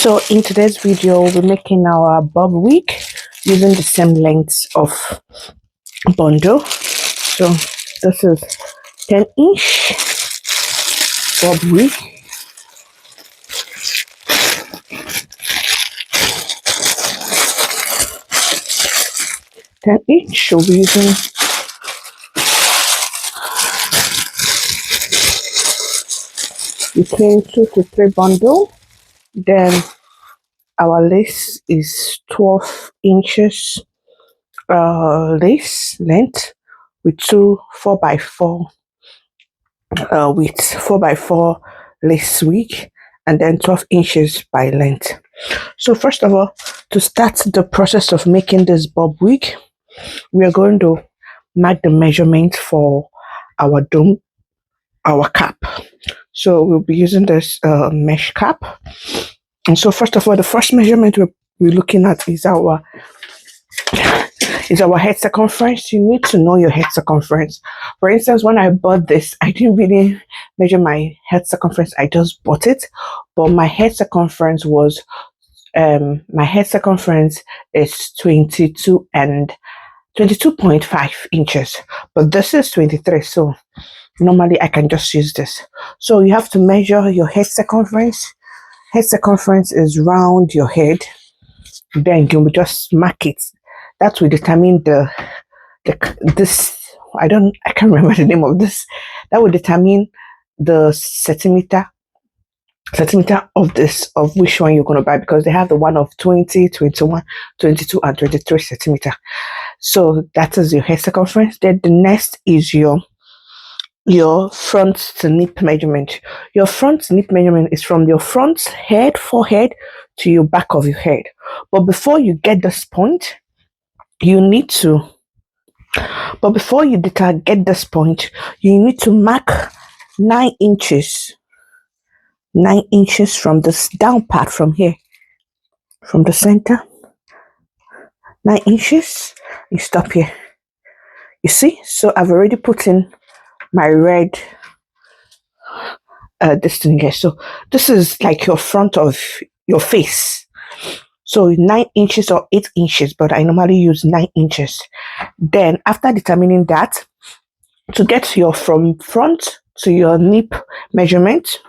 So in today's video, we're making our bob wig using the same length of bundle. So this is 10-inch bob wig. Each we'll be using between 2 to 3 bundle. Then our lace is 12 inches lace length with two 4x4 with 4x4 lace wig, and then 12 inches by length. So first of all, to start the process of making this bob wig, we are going to mark the measurement for our dome, our cap. So we'll be using this mesh cap. And so first of all, the first measurement we're looking at is our head circumference. You need to know your head circumference. For instance, when I bought this, I didn't really measure my head circumference. I just bought it, but my head circumference was is 22 and 22.5 inches, but this is 23, so normally I can just use this. So you have to measure your head circumference. Head circumference is round your head, then you will just mark it. That will determine this. I can't remember the name of this. That will determine the centimeter of which one you're going to buy, because they have the one of 20, 21, 22 and 23 centimeter. So that is your head circumference. Then the next is your front to nip measurement. Your front to nip measurement is from your front forehead to your back of your head. But before you get this point, you need to mark 9 inches. 9 inches from this down part, from here, from the center. 9 inches. You stop here. You see? So I've already put in my red this thing here. So this is like your front of your face. So 9 inches or 8 inches, but I normally use 9 inches. Then after determining that, to get from front to your nip measurement,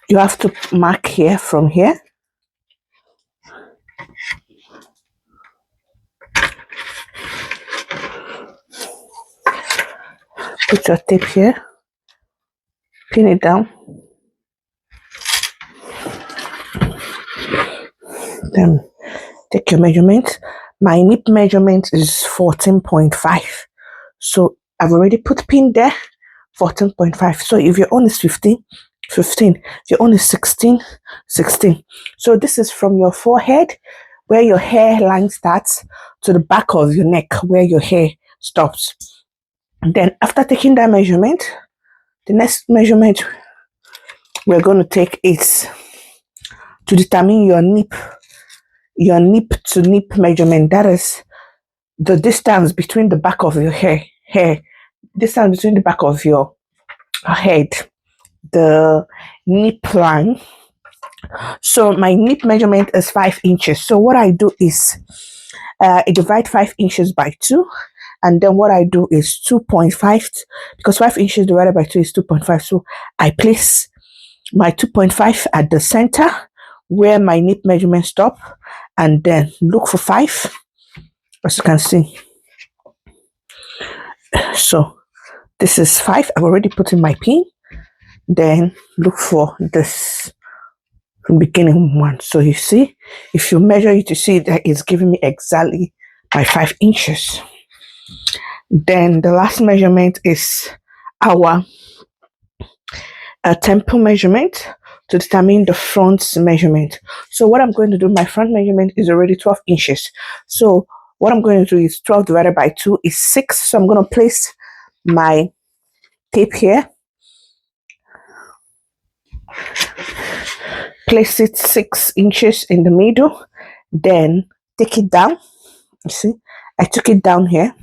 you have to mark here from here. Put your tape here, pin it down, then take your measurement. My nip measurement is 14.5, so I've already put pin there. 14.5. So if your own is 15, if your own is 16. So this is from your forehead, where your hairline starts, to the back of your neck, where your hair stops. And then after taking that measurement, the next measurement we're going to take is to determine your nip to nip measurement. That is the distance between the back of your hair, distance between the back of your head, the nip line. So my nip measurement is 5 inches. So what I do is I divide 5 inches by 2, and then what I do is 2.5, because 5 inches divided by 2 is 2.5. So I place my 2.5 at the center where my nip measurement stop, and then look for 5, as you can see. So this is 5. I've already put in my pin. Then look for this from beginning 1. So you see, if you measure it, you see that it's giving me exactly my 5 inches. Then the last measurement is our temple measurement, to determine the front measurement. So what I'm going to do, my front measurement is already 12 inches. So what I'm going to do is 12 divided by 2 is 6. So I'm going to place my tape here, place it 6 inches in the middle, then take it down. You see, I took it down here.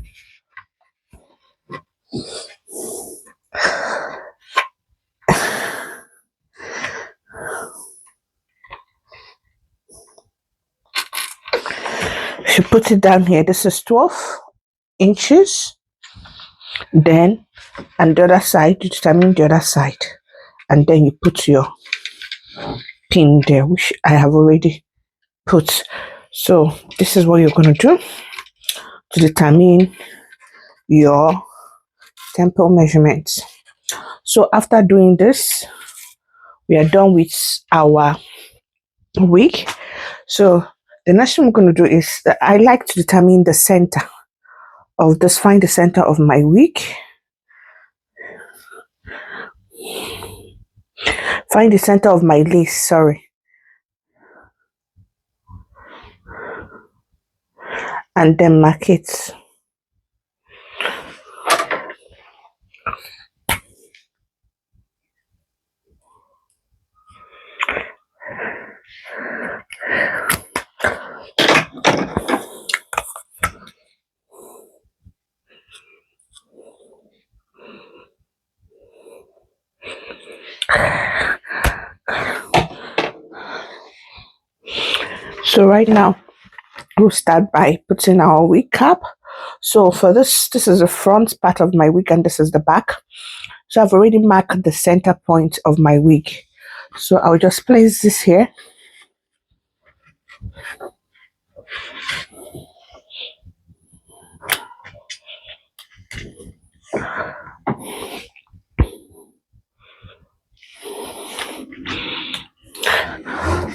She put it down here. This is 12 inches. Then on the other side, you determine the other side, and then you put your pin there, which I have already put. So this is what you're going to do to determine your temple measurements. So after doing this, we are done with our wig. So the next thing I'm going to do is that I like to determine the center of this, find the center of my wig. Find the center of my lace, sorry. And then mark it. So right now, we'll start by putting our wig cap. So for this is the front part of my wig and this is the back. So I've already marked the center point of my wig. So I'll just place this here.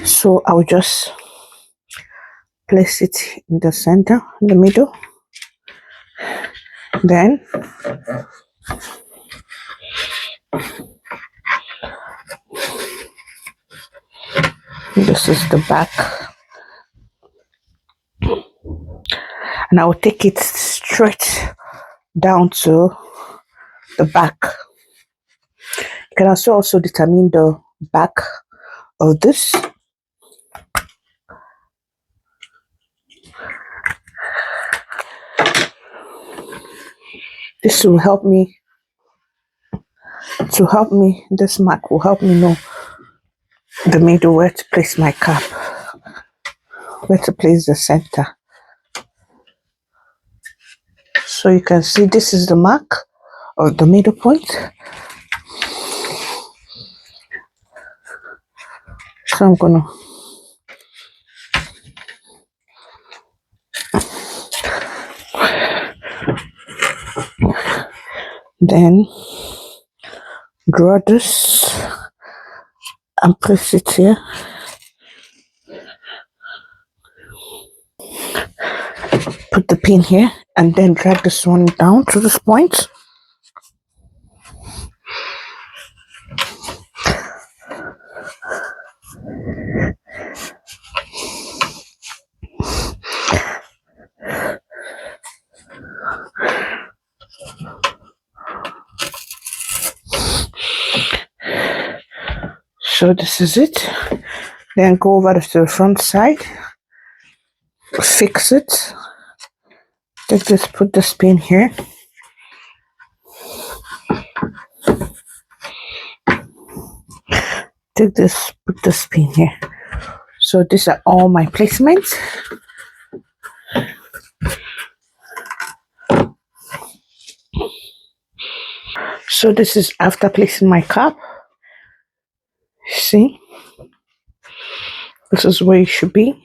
So I'll just place it in the center, in the middle. Then this is the back. And I will take it straight down to the back. You can also determine the back of this. This will help me, this mark will help me know the middle, where to place my cap, where to place the center. So you can see this is the mark of the middle point. So I'm gonna then draw this and place it here. Put the pin here and then drag this one down to this point. So this is it. Then go over to the front side, fix it. Take this, put this pin here. Take this, put this pin here. So these are all my placements. So this is after placing my cap. See, this is where it should be.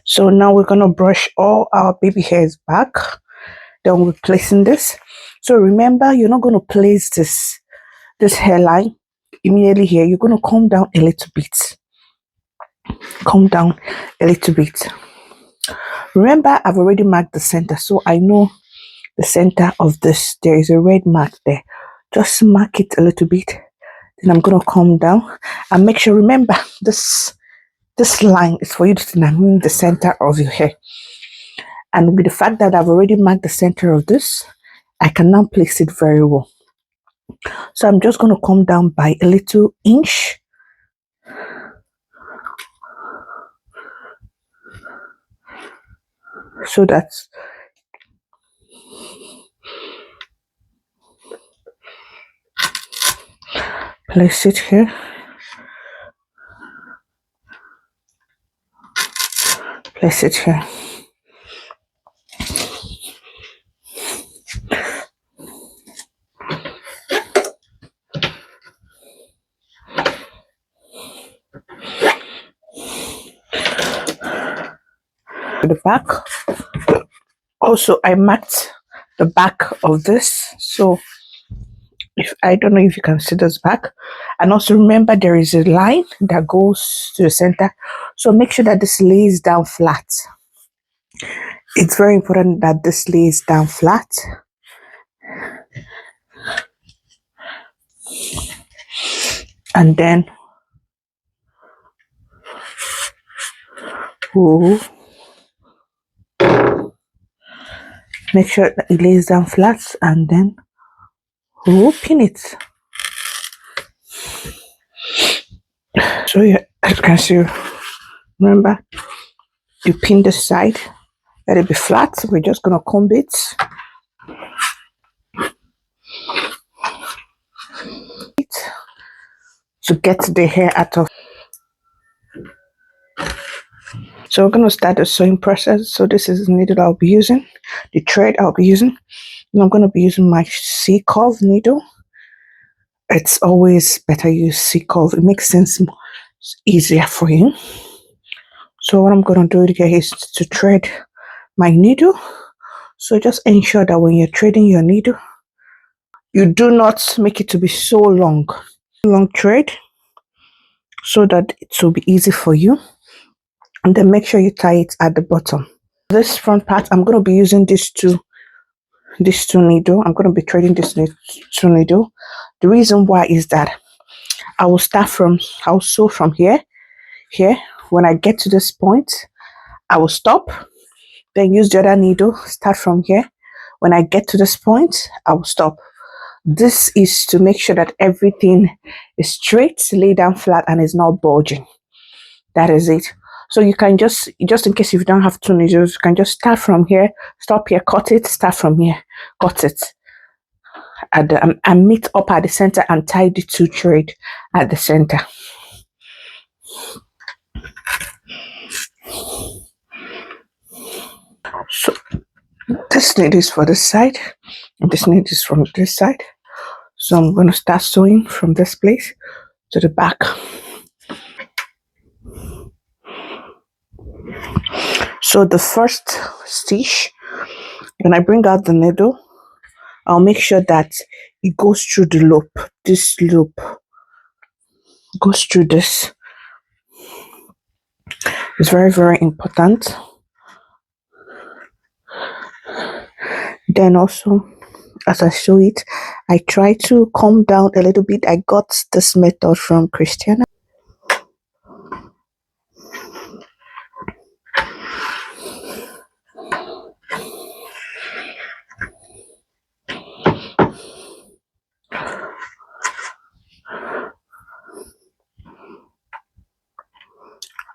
So now we're gonna brush all our baby hairs back. Then we're placing this. So remember, you're not gonna place this hairline immediately here. You're gonna come down a little bit. Come down a little bit. Remember, I've already marked the center, so I know the center of this. There is a red mark there. Just mark it a little bit. Then I'm gonna come down and make sure. Remember, this line is for you to determine the center of your hair. And with the fact that I've already marked the center of this, I can now place it very well. So I'm just going to come down by a little inch. So that's place it here. place it here. The back. Also, I marked the back of this, so if I don't know if you can see this back. And also remember there is a line that goes to the center, so make sure that this lays down flat. It's very important that this lays down flat. And then we'll make sure that it lays down flat, and then we'll pin it. So yeah, as you can see, remember you pin this side, let it be flat. We're just gonna comb it. To get the hair out of. So we're going to start the sewing process. So this is the needle I'll be using, the thread I'll be using, and I'm going to be using my C-curve needle. It's always better use C-curve. It makes things easier for you. So what I'm going to do here is to thread my needle. So just ensure that when you're threading your needle, you do not make it to be so long thread, so that it will be easy for you. And then make sure you tie it at the bottom. This front part, I'm going to be using these two needle. I'm going to be threading this two needle. The reason why is that I'll sew from here. When I get to this point, I will stop, then use the other needle, start from here. When I get to this point, I will stop. This is to make sure that everything is straight, lay down flat, and is not bulging. That is it. So you can just in case if you don't have two needles, you can just start from here, stop here, cut it, start from here, cut it, and meet up at the center and tie the two thread at the center. So this needle is for this side, and this needle is from this side. So I'm going to start sewing from this place to the back. So the first stitch, when I bring out the needle, I'll make sure that it goes through the loop. This loop goes through this. It's very, very important. Then also, as I sew it, I try to comb down a little bit. I got this method from Christiana.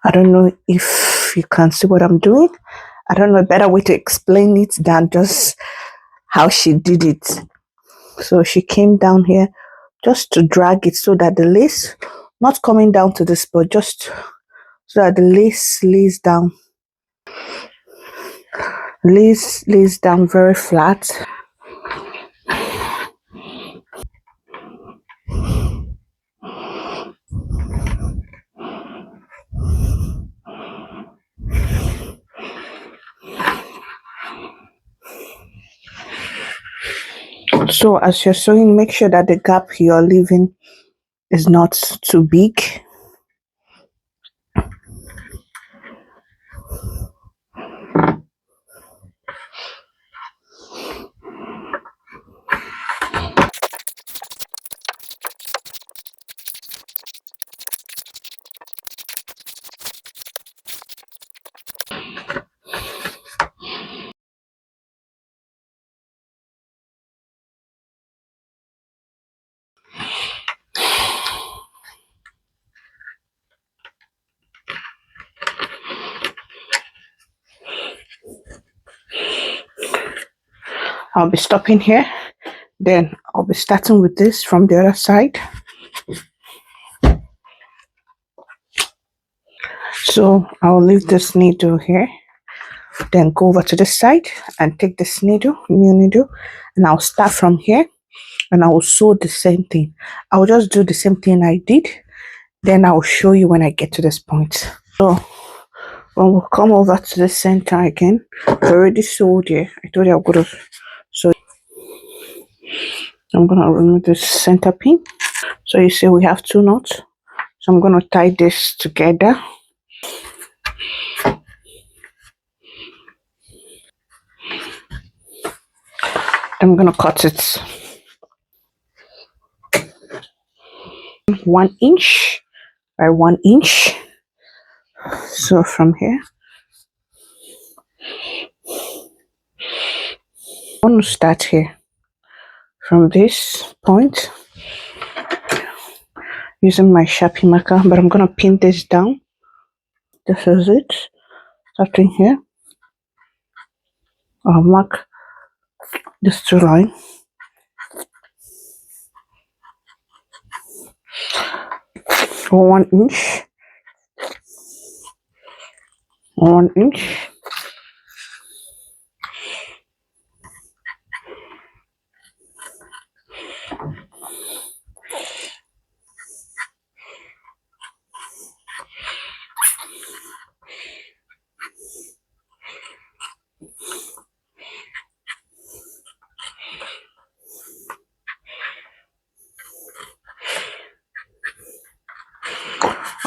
I don't know if you can see what I'm doing. I don't know a better way to explain it than just how she did it. So she came down here just to drag it so that the lace, not coming down to this, but just so that the lace lays down very flat. So as you're sewing, make sure that the gap you're leaving is not too big. I'll be stopping here, then I'll be starting with this from the other side. So I'll leave this needle here, then go over to this side and take this needle, new needle, and I'll start from here and I will sew the same thing. I'll just do the same thing I did, then I'll show you when I get to this point. So when we come over to the center again, I already sewed here. I told you I'm gonna sew. I'm gonna remove this center pin. So you see we have two knots. So I'm gonna tie this together. I'm gonna cut it 1 inch by 1 inch. So from here, I'm going to start here from this point using my Sharpie marker, but I'm going to pin this down. This is it. Starting here, I'll mark this two line. For 1 inch, 1 inch.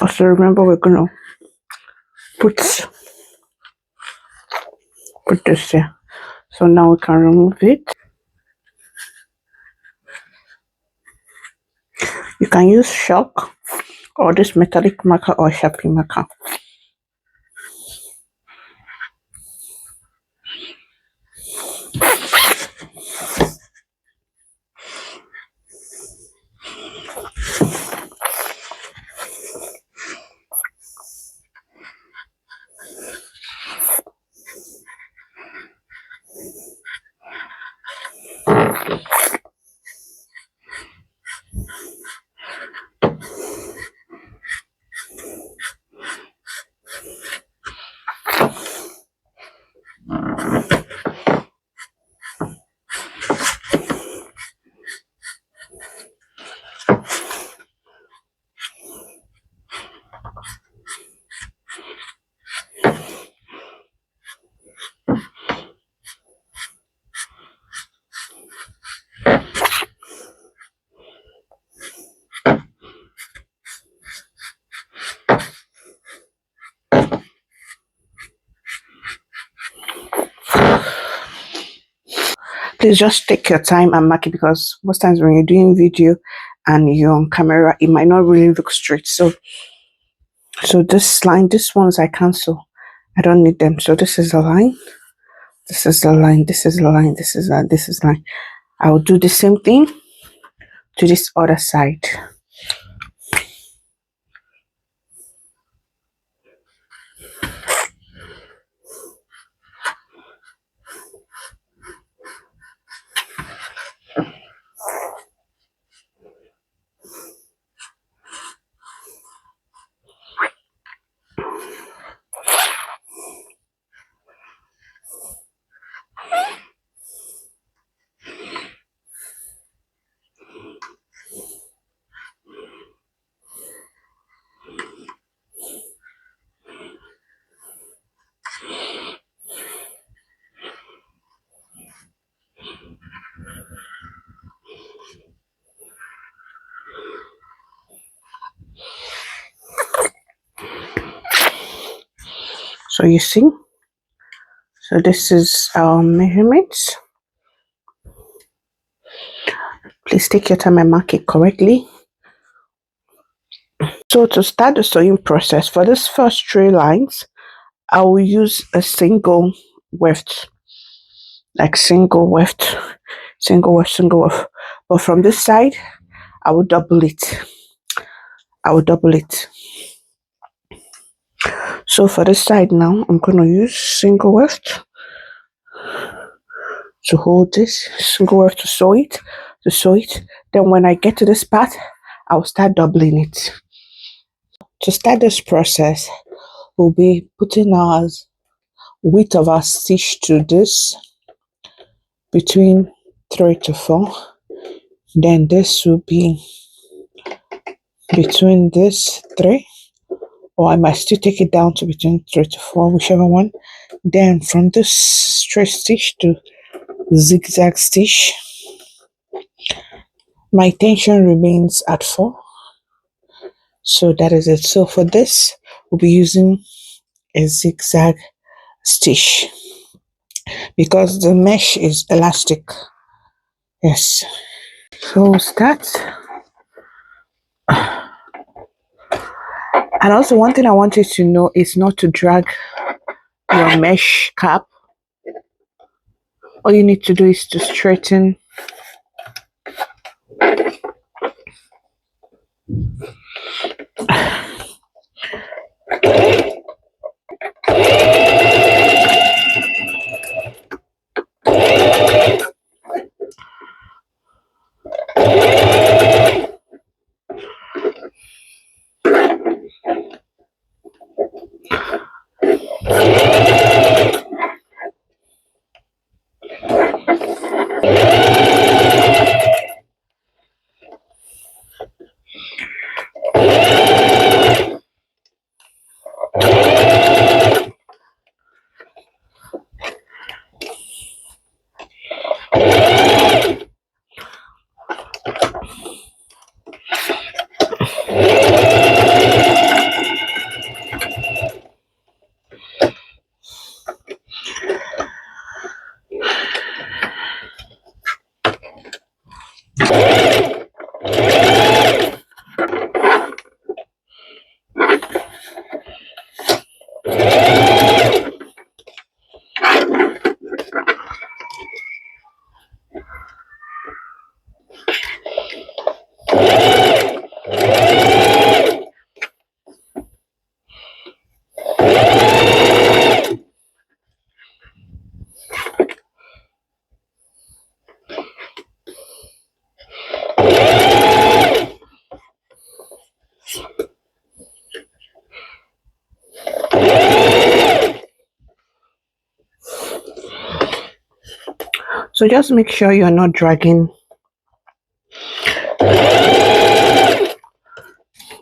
Also remember we're gonna put this here. So now we can remove it. You can use chalk or this metallic marker or Sharpie marker. Please just take your time and mark it, because most times when you're doing video and you're on camera, it might not really look straight. So this line, this ones I cancel. I don't need them. So this is the line. This is the line. This is the line. This is line. I will do the same thing to this other side. So you see, so this is our measurements. Please take your time and mark it correctly. So to start the sewing process, for this first 3 lines, I will use a single weft, like single weft. But from this side, I will double it. So for this side now, I'm going to use single weft to hold this, single weft to sew it. Then when I get to this part, I'll start doubling it. To start this process, we'll be putting our width of our stitch to this between 3 to 4. Then this will be between this 3, or I might still take it down to between 3 to 4, whichever one. Then from this straight stitch to zigzag stitch, my tension remains at 4. So that is it. So for this, we'll be using a zigzag stitch because the mesh is elastic. Yes. So start. And also one thing I want you to know is not to drag your mesh cap. All you need to do is to straighten So just make sure you're not dragging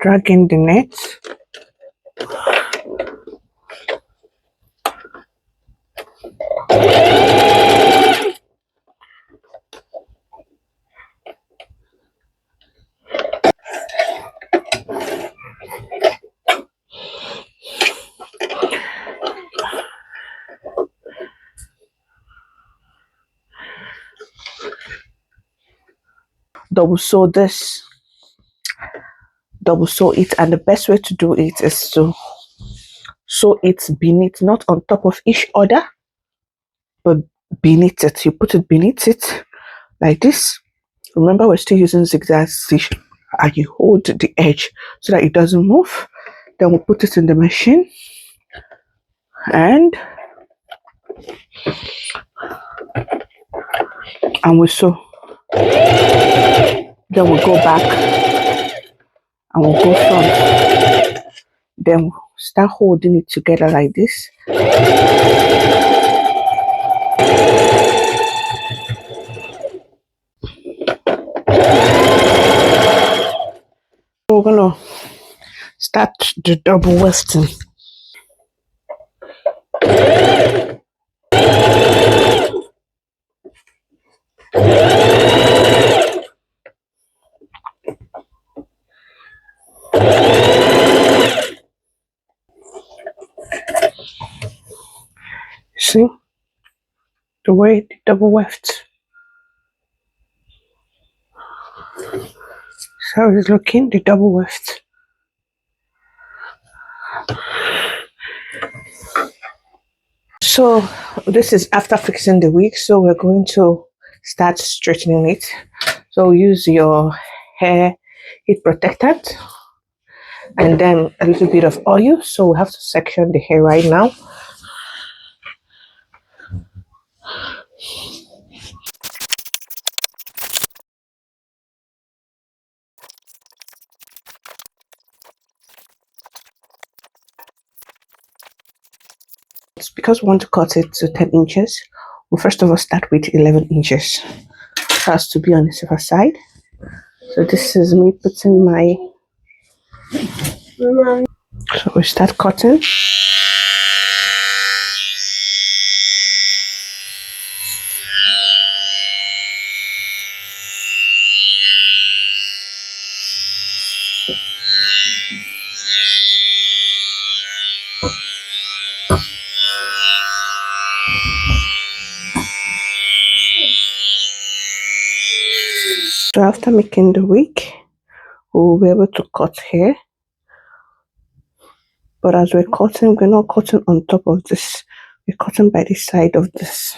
the net. Double sew this, double sew it, and the best way to do it is to sew it beneath, not on top of each other, but beneath it. You put it beneath it like this. Remember, we're still using zigzag stitch, and you hold the edge so that it doesn't move. Then we'll put it in the machine and we sew. Then we'll go back and we'll go front. Then we'll start holding it together like this. So we're gonna start the double wefting. See the way the double weft. So it's looking the double weft. So this is after fixing the wig. So we're going to start straightening it. So use your hair heat protectant and then a little bit of oil. So we have to section the hair right now. Because we want to cut it to 10 inches, we'll first of all start with 11 inches. It has to be on the safer side. So this is me putting my... So we start cutting. So after making the wig, we'll be able to cut here. But as we're cutting, we're not cutting on top of this. We're cutting by the side of this.